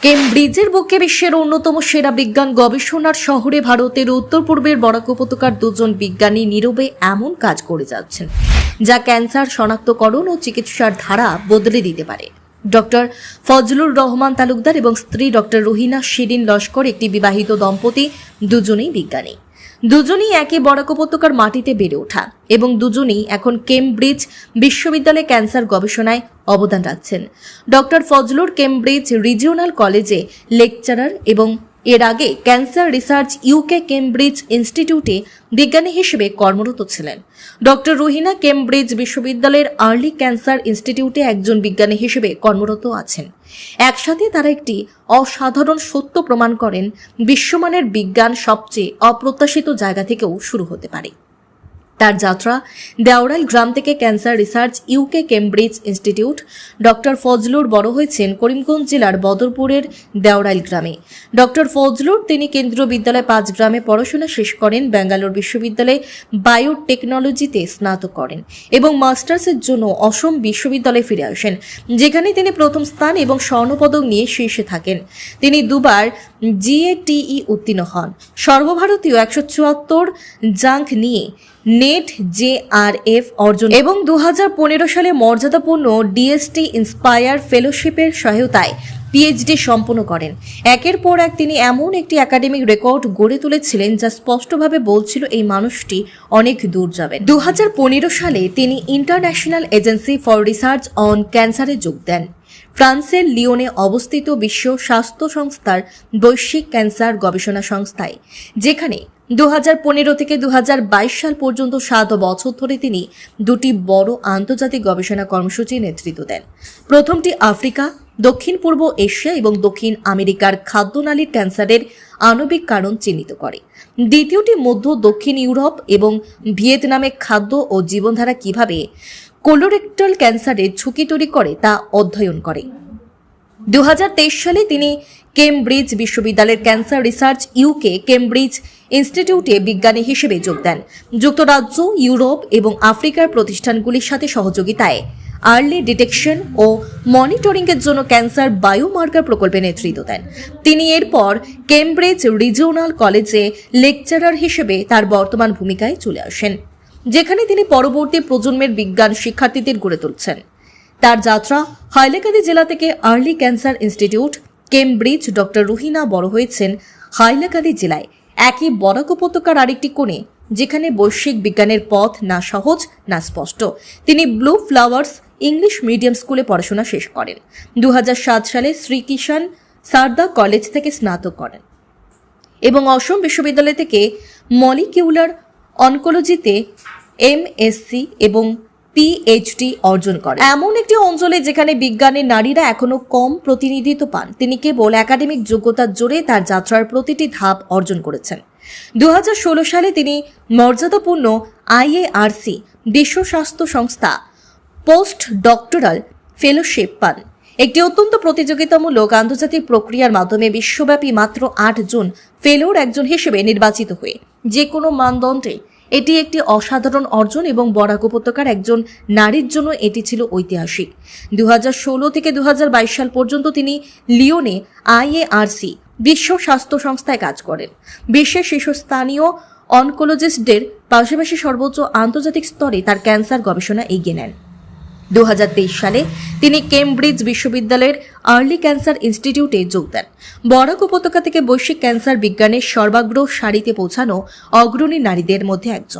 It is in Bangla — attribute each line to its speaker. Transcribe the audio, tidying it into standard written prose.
Speaker 1: কেমব্রিজের বুকে বিশ্বের অন্যতম সেরা বিজ্ঞান গবেষণার শহরে ভারতের উত্তর পূর্বের বরাক উপত্যকার দুজন বিজ্ঞানী নীরবে এমন কাজ করে যাচ্ছেন যা ক্যান্সার শনাক্তকরণ ও চিকিৎসার ধারা বদলে দিতে পারে। ডক্টর ফজলুর রহমান তালুকদার এবং স্ত্রী ডক্টর রুহিনা শিরিন লস্কর একটি বিবাহিত দম্পতি, দুজনেই বিজ্ঞানী। দুজনেই একই বরাক উপত্যকার মাটিতে বেড়ে ওঠা এবং দুজনেই এখন কেমব্রিজ বিশ্ববিদ্যালয়ে ক্যান্সার গবেষণায় অবদান রাখছেন। ডক্টর ফজলুর কেমব্রিজ রিজিওনাল কলেজে লেকচারার এবং এর আগে ক্যান্সার রিসার্চ ইউকে কেমব্রিজ ইনস্টিটিউটে বিজ্ঞানী হিসেবে কর্মরত ছিলেন। ডক্টর রুহিনা কেমব্রিজ বিশ্ববিদ্যালয়ের আর্লি ক্যান্সার ইনস্টিটিউটে একজন বিজ্ঞানী হিসেবে কর্মরত আছেন। একসাথে তারা একটি অসাধারণ সত্য প্রমাণ করেন, বিশ্বমানের বিজ্ঞান সবচেয়ে অপ্রত্যাশিত জায়গা থেকেও শুরু হতে পারে। তার যাত্রা দেওরাইল গ্রাম থেকে cancer research UK Cambridge institute. Doctor Fazlur বড় হয়েছেন করিমগঞ্জ জেলার বদরপুরের দেওরাইল গ্রামে। ডক্টর ফজলুর তিনি কেন্দ্রীয় বিদ্যালয় 5 গ্রামে পড়াশোনা শেষ করেন, ব্যাঙ্গালোর বিশ্ববিদ্যালয়ে বায়োটেকনোলজিতে স্নাতক করেন এবং মাস্টার্সের জন্য অসম বিশ্ববিদ্যালয়ে ফিরে আসেন, যেখানে তিনি প্রথম স্থান এবং স্বর্ণপদক নিয়ে শীর্ষে থাকেন। তিনি দুবার GATE উত্তীর্ণ হন। সর্বভারতীয় 174 জাঙ্ক নিয়ে নেট JRF অর্জন এবং 2015 সালে মর্যাদাপূর্ণ DST ইন্সপায়ার ফেলোশিপের সহায়তায় PhD সম্পন্ন করেন। একের পর এক তিনি এমন একটি একাডেমিক রেকর্ড গড়ে তুলেছিলেন যা স্পষ্টভাবে বলছিল এই মানুষটি অনেক দূর যাবেন। 2015 সালে তিনি international agency for research on ক্যান্সারে যোগ দেন, ফ্রান্সের লিওনে অবস্থিত বিশ্ব স্বাস্থ্য সংস্থার বৈশ্বিক ক্যান্সার গবেষণা সংস্থায়, যেখানে 2015 থেকে 2022 সাল পর্যন্ত 7 বছর ধরে তিনি দুটি বড় আন্তর্জাতিক গবেষণা কর্মসূচির নেতৃত্ব দেন। প্রথমটি আফ্রিকা, দক্ষিণ পূর্ব এশিয়া এবং দক্ষিণ আমেরিকার খাদ্যনালীর ক্যান্সারের আণবিক কারণ চিহ্নিত করে। দ্বিতীয়টি মধ্য দক্ষিণ ইউরোপ এবং ভিয়েতনামে খাদ্য ও জীবনধারা কিভাবে কোলোরেক্টাল ক্যান্সারের ঝুঁকি তৈরি করে তা অধ্যয়ন করে। 2023 সালে তিনি কেমব্রিজ বিশ্ববিদ্যালয়ের ক্যান্সার রিসার্চ ইউকে কেমব্রিজ ইনস্টিটিউটে বিজ্ঞানী হিসেবে যোগ দেন। যুক্তরাজ্য, ইউরোপ এবং আফ্রিকার প্রতিষ্ঠানগুলির সাথে সহযোগিতায় আর্লি ডিটেকশন ও মনিটরিংয়ের জন্য ক্যান্সার বায়োমার্কার প্রকল্পে নেতৃত্ব দেন। তিনি এরপর কেমব্রিজ রিজিওনাল কলেজে লেকচারার হিসেবে তার বর্তমান ভূমিকায় চলে আসেন, যেখানে তিনি পরবর্তী প্রজন্মের বিজ্ঞান শিক্ষার্থীদের গড়ে তুলছেন। তার যাত্রা হাইলাকান্দি জেলা থেকে early cancer institute Cambridge. Doctor Ruhina বড় হয়েছেন হাইলাকান্দি জেলায়, একই বরাক উপত্যকার আরেকটি কোণে, যেখানে বৈশ্বিক বিজ্ঞানের পথ না সহজ না স্পষ্ট। তিনি ব্লু ফ্লাওয়ার্স ইংলিশ মিডিয়াম স্কুলে পড়াশোনা শেষ করেন। 2007 সালে শ্রী কিষান সারদা কলেজ থেকে স্নাতক করেন এবং অসম বিশ্ববিদ্যালয় থেকে মলিকিউলার অনকোলজিতে MSc এবং PhD অর্জন করেন। এমন একটি অঞ্চলে যেখানে বিজ্ঞানের নারীরা এখনো কম প্রতিনিধিত্ব পান, তিনি কেবল একাডেমিক যোগ্যতার জোরে তার যাত্রার প্রতিটি ধাপ অর্জন করেছেন। 2016 সালে তিনি মর্যাদাপূর্ণ IARC বিশ্ব স্বাস্থ্য সংস্থা পোস্ট ডক্টরাল ফেলোশিপ পান, একটি অত্যন্ত প্রতিযোগিতামূলক আন্তর্জাতিক প্রক্রিয়ার মাধ্যমে বিশ্বব্যাপী মাত্র 8 জন ফেলোর একজন হিসেবে নির্বাচিত হয়ে। যে কোনো মানদণ্ডে এটি একটি অসাধারণ অর্জন এবং বরাক উপত্যকার একজন নারীর জন্য এটি ছিল ঐতিহাসিক। 2016 থেকে 2022 সাল পর্যন্ত তিনি লিওনে IARC বিশ্ব স্বাস্থ্য সংস্থায় কাজ করেন, বিশ্বের শীর্ষস্থানীয় অনকোলজিস্টদের পাশাপাশি সর্বোচ্চ আন্তর্জাতিক স্তরে তার ক্যান্সার গবেষণা এগিয়ে নেন। 2023 সালে তিনি কেমব্রিজ বিশ্ববিদ্যালয়ের আর্লি ক্যান্সার ইনস্টিটিউটে যোগ দেন। বরাক উপত্যকা থেকে বৈশ্বিক ক্যান্সার বিজ্ঞানের সর্বাগ্র সারিতে পৌঁছানো অগ্রণী নারীদের মধ্যে একজন।